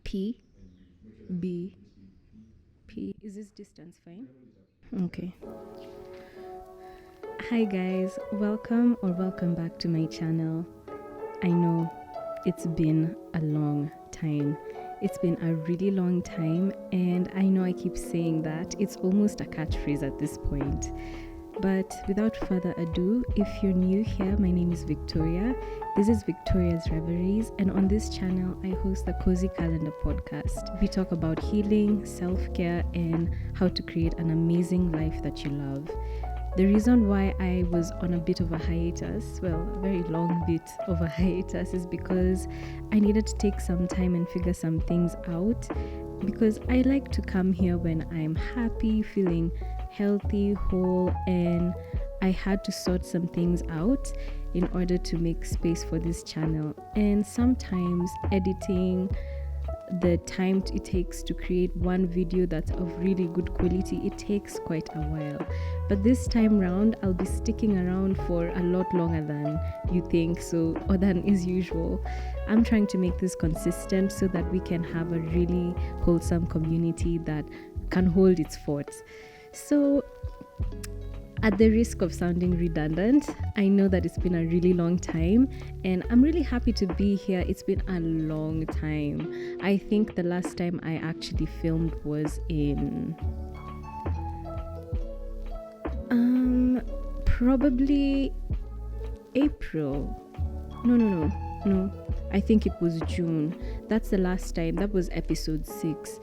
P, B, P. Is this distance fine? Okay. Hi guys, welcome back to my channel. I know it's been a long time. It's been a really long time, and I know I keep saying that. It's almost a catchphrase at this point. But without further ado, if you're new here, my name is Victoria. This is Victoria's Reveries, and on this channel, I host the Cozy Calendar podcast. We talk about healing, self-care, and how to create an amazing life that you love. The reason why I was on a bit of a hiatus, well, a very long bit of a hiatus, is because I needed to take some time and figure some things out, because I like to come here when I'm happy, feeling healthy, whole, and I had to sort some things out in order to make space for this channel. And sometimes editing, the time it takes to create one video that's of really good quality, it takes quite a while. But this time round, I'll be sticking around for a lot longer than you think, or than is usual. I'm trying to make this consistent so that we can have a really wholesome community that can hold its fort. So, at the risk of sounding redundant, I know that it's been a really long time, and I'm really happy to be here. It's been a long time. I think the last time I actually filmed was in probably April. No. I think it was June. That's the last time. That was episode 6.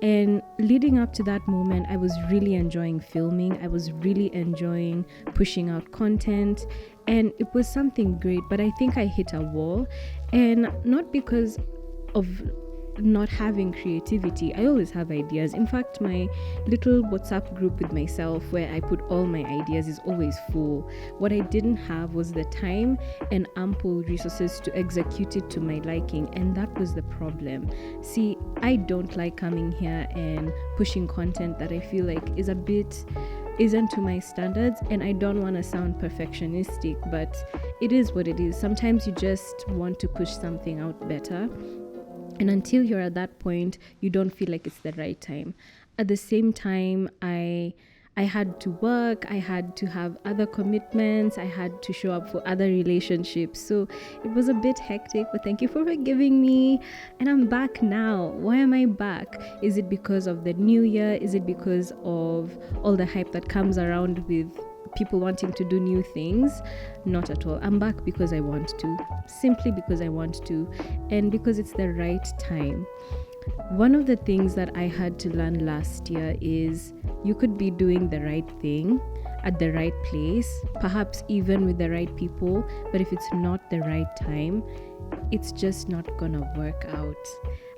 And leading up to that moment, I was really enjoying filming. I was really enjoying pushing out content, and it was something great. But I think I hit a wall, and not because of not having creativity. I always have ideas. In fact, my little WhatsApp group with myself where I put all my ideas is always full. What I didn't have was the time and ample resources to execute it to my liking, and that was the problem. See, I don't like coming here and pushing content that I feel like isn't to my standards, and I don't want to sound perfectionistic, but it is what it is. Sometimes you just want to push something out better, and until you're at that point, you don't feel like it's the right time. At the same time, I had to work, I had to have other commitments, I had to show up for other relationships. So it was a bit hectic, but thank you for forgiving me. And I'm back now. Why am I back? Is it because of the new year? Is it because of all the hype that comes around with people wanting to do new things? Not at all. I'm back because I want to. Simply because I want to, and because it's the right time. One of the things that I had to learn last year is you could be doing the right thing at the right place, perhaps even with the right people, but if it's not the right time, it's just not gonna work out.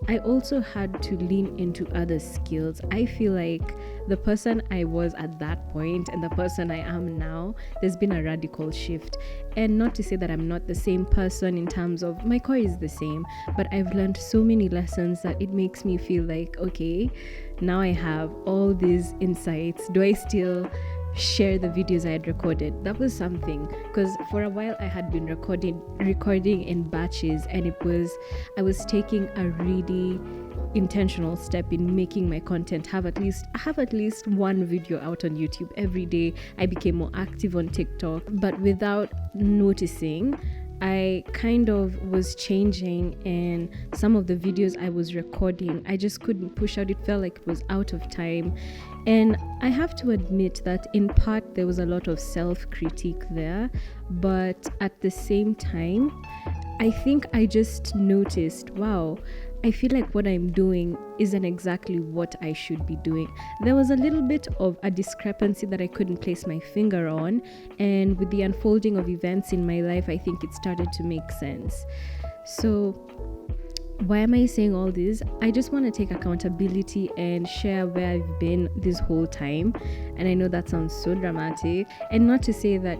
I also had to lean into other skills. I feel like the person I was at that point and the person I am now, there's been a radical shift. And not to say that I'm not the same person in terms of my core is the same, but I've learned so many lessons that it makes me feel like, okay, now I have all these insights. Do I still share the videos I had recorded? That was something, because for a while I had been recording in batches, and I was taking a really intentional step in making my content have at least one video out on YouTube every day. I became more active on TikTok, but without noticing, I kind of was changing, and some of the videos I was recording, I just couldn't push out. It felt like it was out of time. And I have to admit that in part there was a lot of self-critique there, but at the same time, I think I just noticed, wow, I feel like what I'm doing isn't exactly what I should be doing. There was a little bit of a discrepancy that I couldn't place my finger on, and with the unfolding of events in my life, I think it started to make sense. So why am I saying all this? I just want to take accountability and share where I've been this whole time. And I know that sounds so dramatic. And not to say that,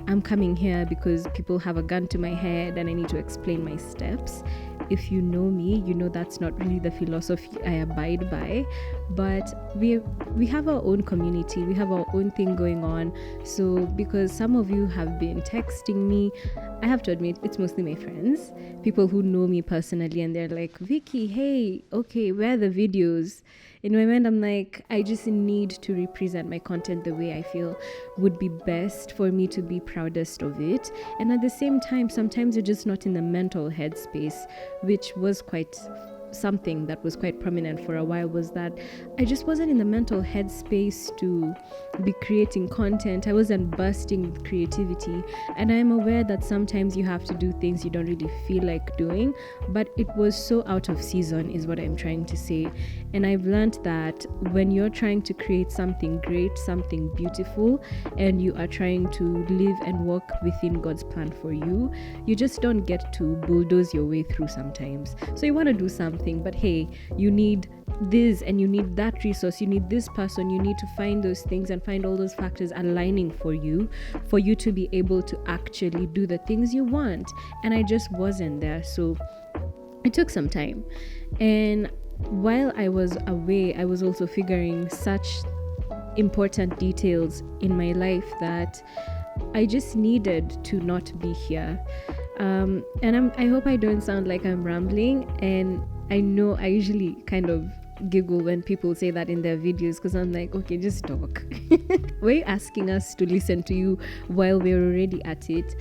I'm coming here because people have a gun to my head and I need to explain my steps. if you know me, you know that's not really the philosophy I abide by. But we have our own community, we have our own thing going on. So because some of you have been texting me, I have to admit it's mostly my friends, people who know me personally, and they're like, Vicky, hey, okay, where are the videos? In my mind, I'm like, I just need to represent my content the way I feel would be best for me to be proudest of it. And at the same time, sometimes you're just not in the mental headspace, which was quite something that was quite prominent for a while, was that I just wasn't in the mental headspace to be creating content. I wasn't bursting with creativity, and I'm aware that sometimes you have to do things you don't really feel like doing, but it was so out of season is what I'm trying to say. And I've learned that when you're trying to create something great, something beautiful, and you are trying to live and work within God's plan for you, you just don't get to bulldoze your way through sometimes. So you want to do something, but hey, you need this and you need that resource, you need this person, you need to find those things and find all those factors aligning for you to be able to actually do the things you want. And I just wasn't there, so it took some time. And while I was away, I was also figuring such important details in my life that I just needed to not be here. And I hope I don't sound like I'm rambling, and I know I usually kind of giggle when people say that in their videos, because I'm like, okay, just talk. Were you asking us to listen to you while we're already at it?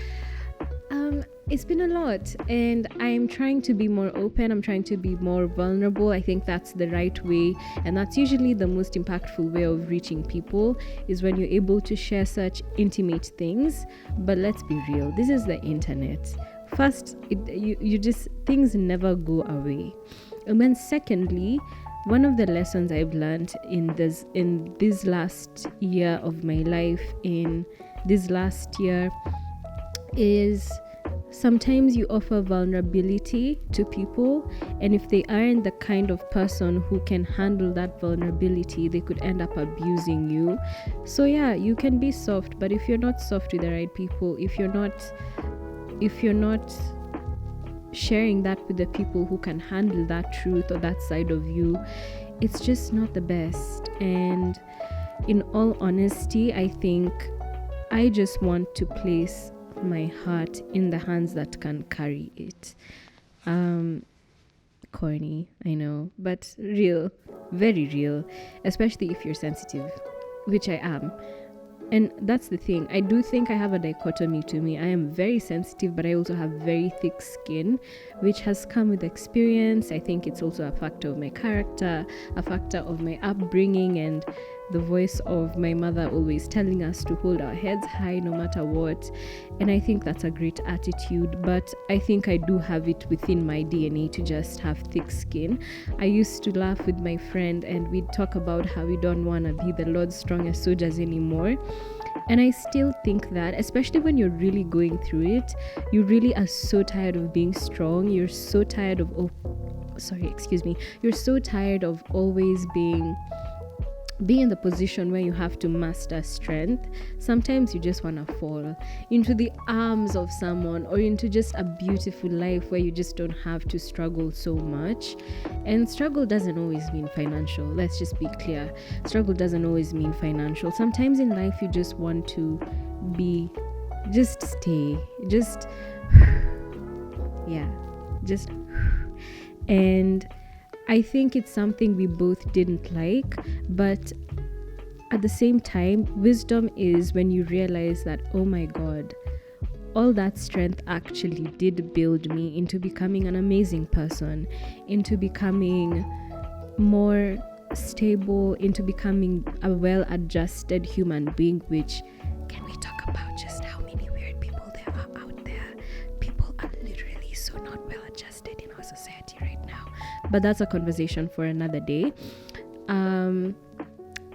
It's been a lot, and I'm trying to be more open. I'm trying to be more vulnerable. I think that's the right way, and that's usually the most impactful way of reaching people, is when you're able to share such intimate things. But let's be real, this is the internet. First, you just, things never go away. And then secondly, one of the lessons I've learned in this last year of my life, in this last year, is sometimes you offer vulnerability to people, and if they aren't the kind of person who can handle that vulnerability, they could end up abusing you. So yeah, you can be soft, but if you're not soft with the right people, if you're not sharing that with the people who can handle that truth or that side of you, it's just not the best. And in all honesty, I think I just want to place my heart in the hands that can carry it. Corny, I know, but real, very real, especially if you're sensitive, which I am. And that's the thing. I do think I have a dichotomy to me. I am very sensitive, but I also have very thick skin, which has come with experience. I think it's also a factor of my character, a factor of my upbringing, and the voice of my mother always telling us to hold our heads high no matter what. And I think that's a great attitude, but I think I do have it within my DNA to just have thick skin. I used to laugh with my friend, and we'd talk about how we don't want to be the Lord's strongest soldiers anymore. And I still think that, especially when you're really going through it, you really are so tired of being strong. You're so tired of you're so tired of always being in the position where you have to master strength. Sometimes you just want to fall into the arms of someone, or into just a beautiful life where you just don't have to struggle so much. And struggle doesn't always mean financial. Let's just be clear. Struggle doesn't always mean financial. Sometimes in life you just want to and I think it's something we both didn't like, but at the same time, wisdom is when you realize that, oh my God, all that strength actually did build me into becoming an amazing person, into becoming more stable, into becoming a well-adjusted human being, which, can we talk about just how many weird people there are out there? People are literally so not well-adjusted in our society right now. But that's a conversation for another day. I'm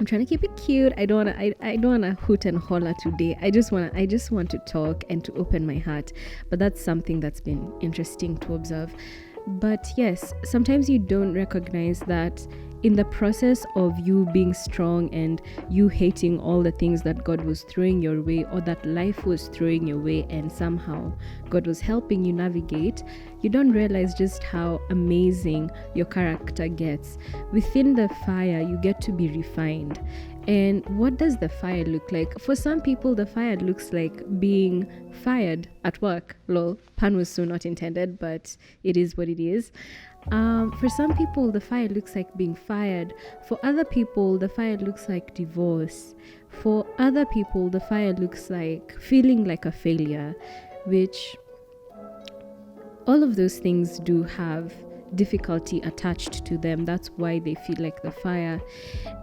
trying to keep it cute. I don't wanna hoot and holler today. I just want to talk and to open my heart. But that's something that's been interesting to observe. But yes, sometimes you don't recognize that in the process of you being strong and you hating all the things that God was throwing your way, or that life was throwing your way, and somehow God was helping you navigate, you don't realize just how amazing your character gets. Within the fire, you get to be refined. And what does the fire look like? For some people, the fire looks like being fired at work. Lol, pun was so not intended, but it is what it is. For some people, the fire looks like being fired. For other people, the fire looks like divorce. For other people, the fire looks like feeling like a failure, which all of those things do have difficulty attached to them. That's why they feel like the fire.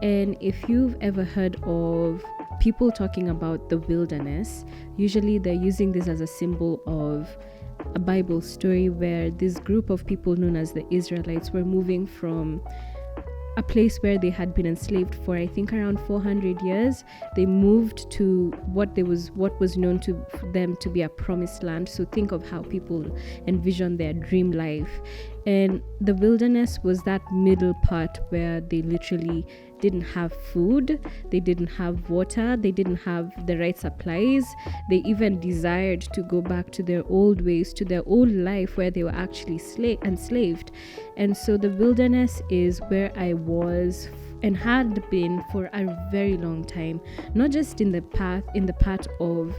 And if you've ever heard of people talking about the wilderness, usually they're using this as a symbol of a Bible story where this group of people known as the Israelites were moving from a place where they had been enslaved for, I think, around 400 years. They moved to what was known to them to be a promised land. So think of how people envision their dream life. And the wilderness was that middle part where they literally didn't have food, they didn't have water, they didn't have the right supplies. They even desired to go back to their old ways, to their old life where they were actually enslaved. And so the wilderness is where I was and had been for a very long time, not just in the part of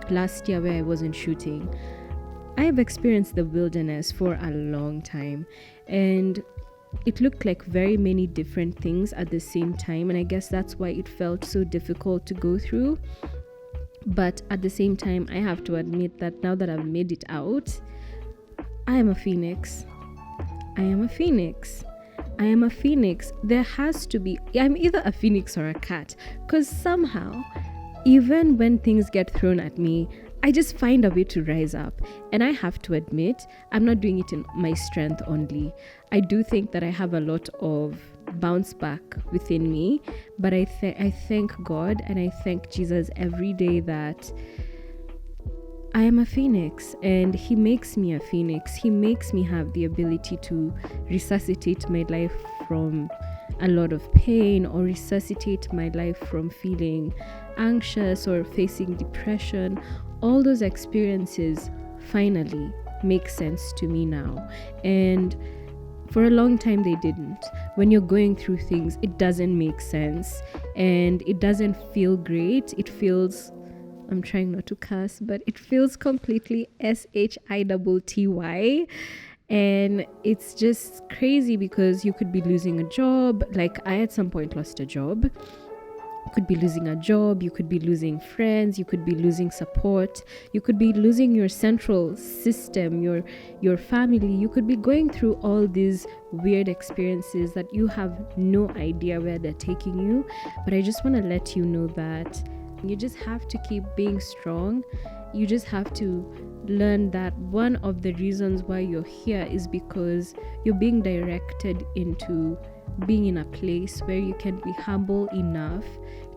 last year where I wasn't shooting. I have experienced the wilderness for a long time, and it looked like very many different things at the same time, and I guess that's why it felt so difficult to go through. But at the same time, I have to admit that now that I've made it out, I am a phoenix. I am a phoenix. I am a phoenix. There has to be, I'm either a phoenix or a cat, because somehow, even when things get thrown at me, I just find a way to rise up. And I have to admit, I'm not doing it in my strength only. I do think that I have a lot of bounce back within me, but I thank God and I thank Jesus every day that I am a phoenix, and He makes me a phoenix. He makes me have the ability to resuscitate my life from a lot of pain, or resuscitate my life from feeling anxious or facing depression. All those experiences finally make sense to me now, and for a long time they didn't. When you're going through things, it doesn't make sense and it doesn't feel great. It feels, I'm trying not to curse, but it feels completely shitty. And it's just crazy because you could be losing a job. Like, I at some point lost a job. You could be losing a job, you could be losing friends, you could be losing support, you could be losing your central system, your family. You could be going through all these weird experiences that you have no idea where they're taking you. But I just want to let you know that you just have to keep being strong. You just have to learn that one of the reasons why you're here is because you're being directed into being in a place where you can be humble enough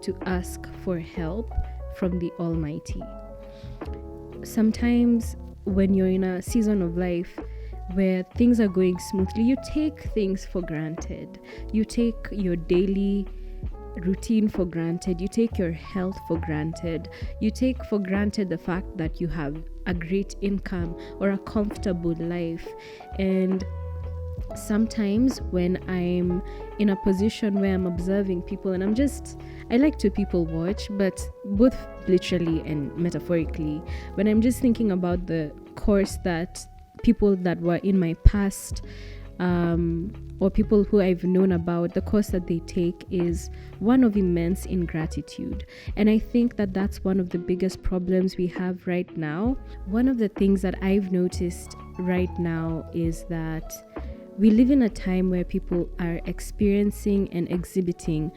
to ask for help from the Almighty. Sometimes when you're in a season of life where things are going smoothly, you take things for granted. You take your daily routine for granted. You take your health for granted. You take for granted the fact that you have a great income or a comfortable life. And sometimes when I'm in a position where I'm observing people, and I like to people watch, but both literally and metaphorically, when I'm just thinking about the course that people that were in my past, or people who I've known about, the course that they take is one of immense ingratitude. And I think that that's one of the biggest problems we have right now. One of the things that I've noticed right now is that we live in a time where people are experiencing and exhibiting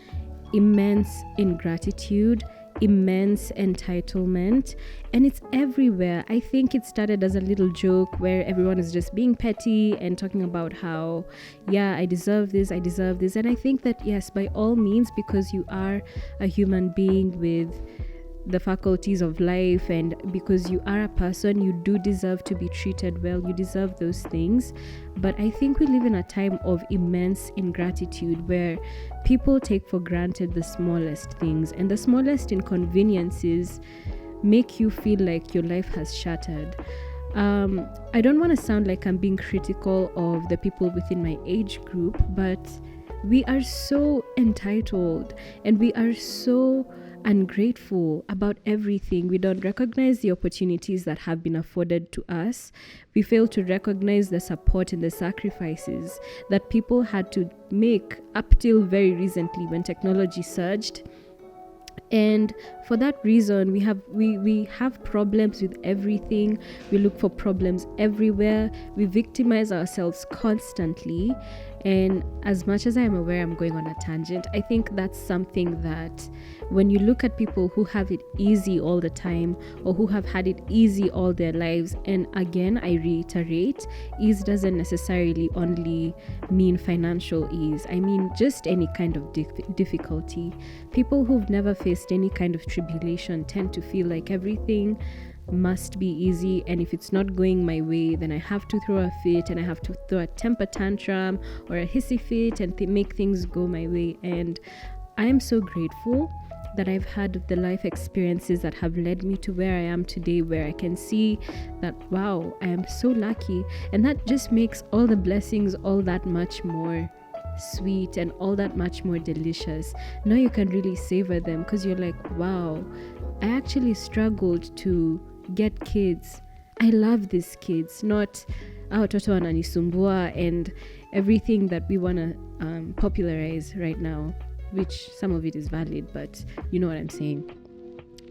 immense ingratitude, immense entitlement, and it's everywhere. I think it started as a little joke where everyone is just being petty and talking about how, yeah, I deserve this. And I think that, yes, by all means, because you are a human being with the faculties of life, and because you are a person, you do deserve to be treated well, you deserve those things. But I think we live in a time of immense ingratitude where people take for granted the smallest things, and the smallest inconveniences make you feel like your life has shattered. I don't want to sound like I'm being critical of the people within my age group, but we are so entitled and we are so ungrateful about everything. We don't recognize the opportunities that have been afforded to us. We fail to recognize the support and the sacrifices that people had to make up till very recently when technology surged. And for that reason, we have problems with everything. We look for problems everywhere. We victimize ourselves constantly. And as much as I am aware I'm going on a tangent, I think that's something that when you look at people who have it easy all the time, or who have had it easy all their lives, and again, I reiterate, ease doesn't necessarily only mean financial ease. I mean just any kind of difficulty. People who've never faced any kind of tribulation tend to feel like everything must be easy, and if it's not going my way, then I have to throw a fit, and I have to throw a temper tantrum or a hissy fit and make things go my way. And I am so grateful that I've had the life experiences that have led me to where I am today, where I can see that, wow, I am so lucky. And that just makes all the blessings all that much more sweet and all that much more delicious. Now you can really savor them, because you're like, wow, I actually struggled to get kids. I love these kids, not watoto wananisumbua and everything that we want to popularize right now, which some of it is valid, but you know what I'm saying.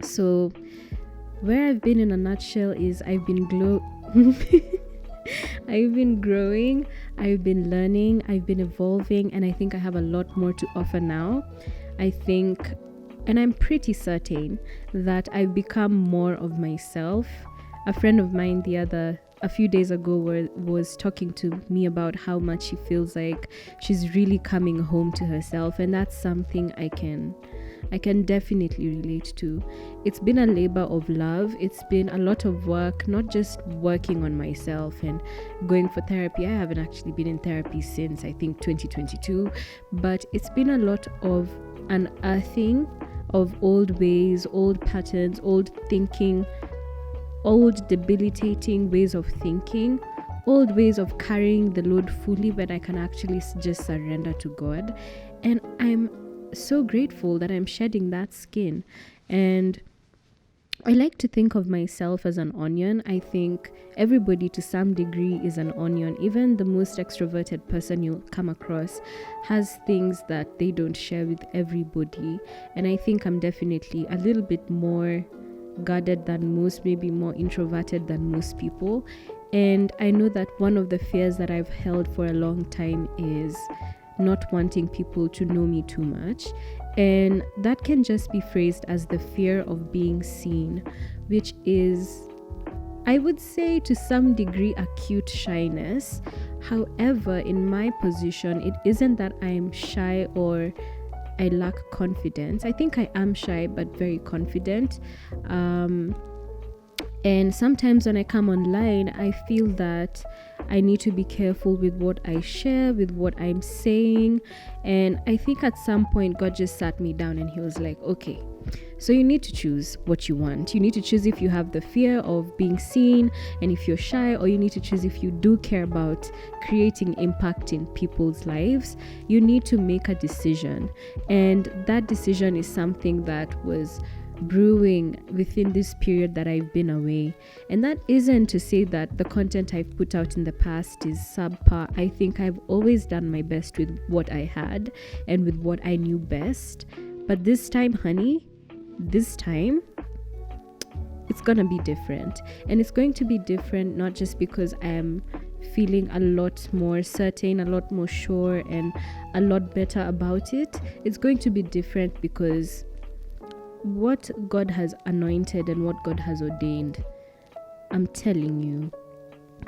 So where I've been in a nutshell is I've been I've been growing, I've been learning, I've been evolving, and I think I have a lot more to offer now. I think, and I'm pretty certain that I've become more of myself. A friend of mine a few days ago was talking to me about how much she feels like she's really coming home to herself, and that's something I can definitely relate to. It's been a labor of love. It's been a lot of work, not just working on myself and going for therapy. I haven't actually been in therapy since I think 2022, but it's been a lot of unearthing of old ways, old patterns, old thinking, old debilitating ways of thinking, old ways of carrying the load fully when I can actually just surrender to God. And I'm so grateful that I'm shedding that skin. And I like to think of myself as an onion. I think everybody to some degree is an onion. Even the most extroverted person you'll come across has things that they don't share with everybody. And I think I'm definitely a little bit more guarded than most, maybe more introverted than most people. And I know that one of the fears that I've held for a long time is not wanting people to know me too much. And that can just be phrased as the fear of being seen, which is, I would say, to some degree, acute shyness. However, in my position, it isn't that I'm shy or I lack confidence. I think I am shy, but very confident. And sometimes when I come online, I feel that I need to be careful with what I share, with what I'm saying. And I think at some point, God just sat me down and he was like, okay, so you need to choose what you want. You need to choose if you have the fear of being seen and if you're shy, or you need to choose if you do care about creating impact in people's lives. You need to make a decision. And that decision is something that was brewing within this period that I've been away. And that isn't to say that the content I've put out in the past is subpar. I think I've always done my best with what I had and with what I knew best. But this time, honey, this time it's gonna be different. And it's going to be different not just because I am feeling a lot more certain, a lot more sure, and a lot better about it. It's going to be different because what God has anointed and what God has ordained, I'm telling you,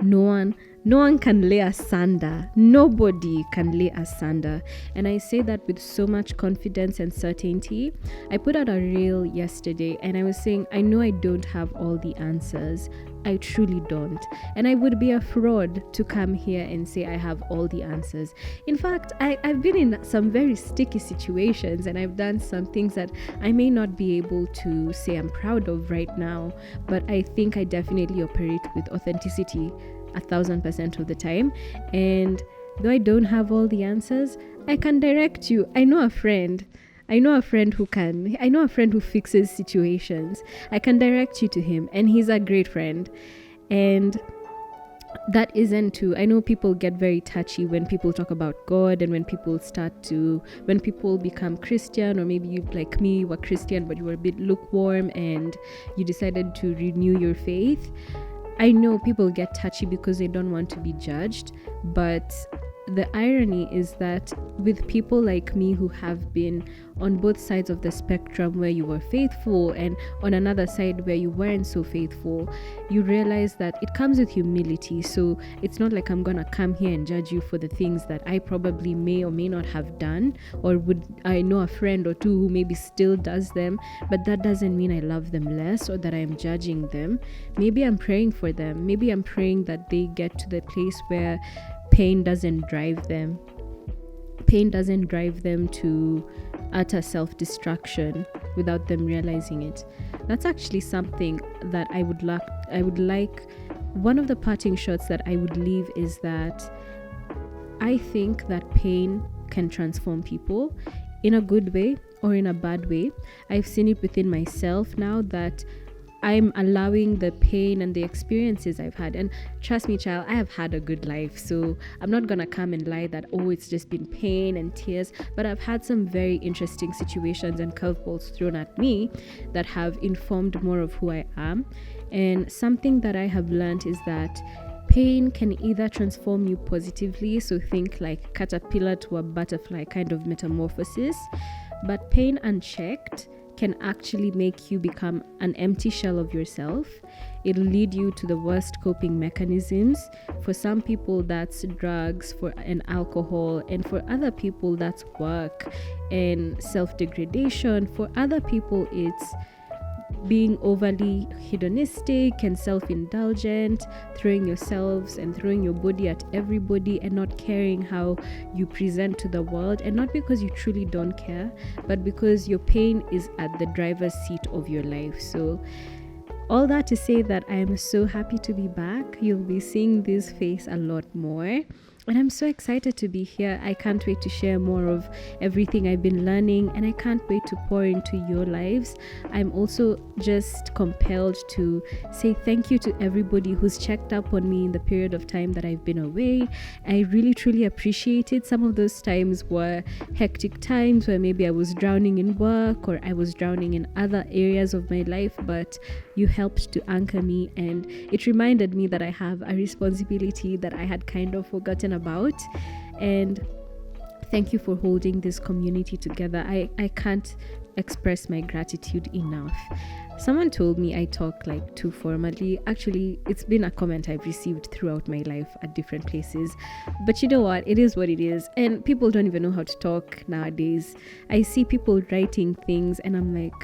No one can lay asunder. Nobody can lay asunder. And I say that with so much confidence and certainty. I put out a reel yesterday and I was saying, I know I don't have all the answers. I truly don't. And I would be a fraud to come here and say I have all the answers. In fact, I've been in some very sticky situations and I've done some things that I may not be able to say I'm proud of right now, but I think I definitely operate with authenticity 1,000% of the time. And though I don't have all the answers, I can direct you. I know a friend who fixes situations. I can direct you to him, and he's a great friend. And that isn't to, I know people get very touchy when people talk about God, and when people become Christian, or maybe you, like me, were Christian but you were a bit lukewarm and you decided to renew your faith. I know people get touchy because they don't want to be judged, but the irony is that with people like me who have been on both sides of the spectrum, where you were faithful and on another side where you weren't so faithful, you realize that it comes with humility. So it's not like I'm gonna come here and judge you for the things that I probably may or may not have done, or I know a friend or two who maybe still does them, but that doesn't mean I love them less or that I'm judging them. Maybe I'm praying for them. Maybe I'm praying that they get to the place where pain doesn't drive them to utter self-destruction without them realizing it. That's actually something that I would like. One of the parting shots that I would leave is that I think that pain can transform people in a good way or in a bad way. I've seen it within myself now that I'm allowing the pain and the experiences I've had. And trust me, child, I have had a good life. So I'm not going to come and lie that, oh, it's just been pain and tears. But I've had some very interesting situations and curveballs thrown at me that have informed more of who I am. And something that I have learned is that pain can either transform you positively, so think like caterpillar to a butterfly kind of metamorphosis, but pain unchecked can actually make you become an empty shell of yourself. It'll lead you to the worst coping mechanisms. For some people, that's drugs and alcohol, and for other people, that's work and self-degradation. For other people, it's being overly hedonistic and self-indulgent, throwing yourselves and throwing your body at everybody and not caring how you present to the world, and not because you truly don't care, but because your pain is at the driver's seat of your life. So all that to say that I am so happy to be back. You'll be seeing this face a lot more. And I'm so excited to be here. I can't wait to share more of everything I've been learning, and I can't wait to pour into your lives. I'm also just compelled to say thank you to everybody who's checked up on me in the period of time that I've been away. I really, truly appreciate it. Some of those times were hectic times where maybe I was drowning in work or I was drowning in other areas of my life, but you helped to anchor me, and it reminded me that I have a responsibility that I had kind of forgotten about. And thank you for holding this community together. I can't express my gratitude enough. Someone told me I talk like too formally. Actually, it's been a comment I've received throughout my life at different places. But you know what? It is what it is. And people don't even know how to talk nowadays. I see people writing things and I'm like,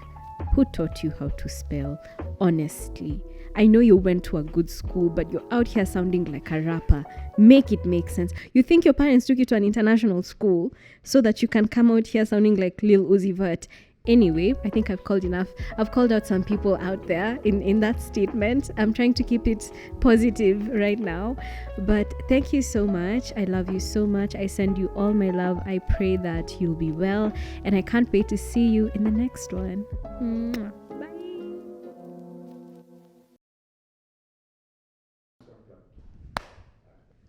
who taught you how to spell? Honestly, I know you went to a good school, but you're out here sounding like a rapper. Make it make sense. You think your parents took you to an international school so that you can come out here sounding like Lil Uzi Vert? Anyway, I think I've called enough. I've called out some people out there in that statement. I'm trying to keep it positive right now. But thank you so much. I love you so much. I send you all my love. I pray that you'll be well. And I can't wait to see you in the next one. Mwah. Bye.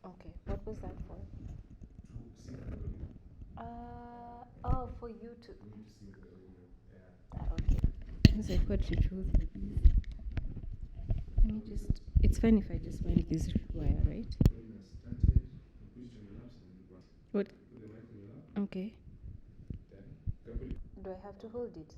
Okay, what was that for? For you to. Okay. It's like what you chose. Let me just. It's fine if I just wind this wire, right? What? Okay. Do I have to hold it?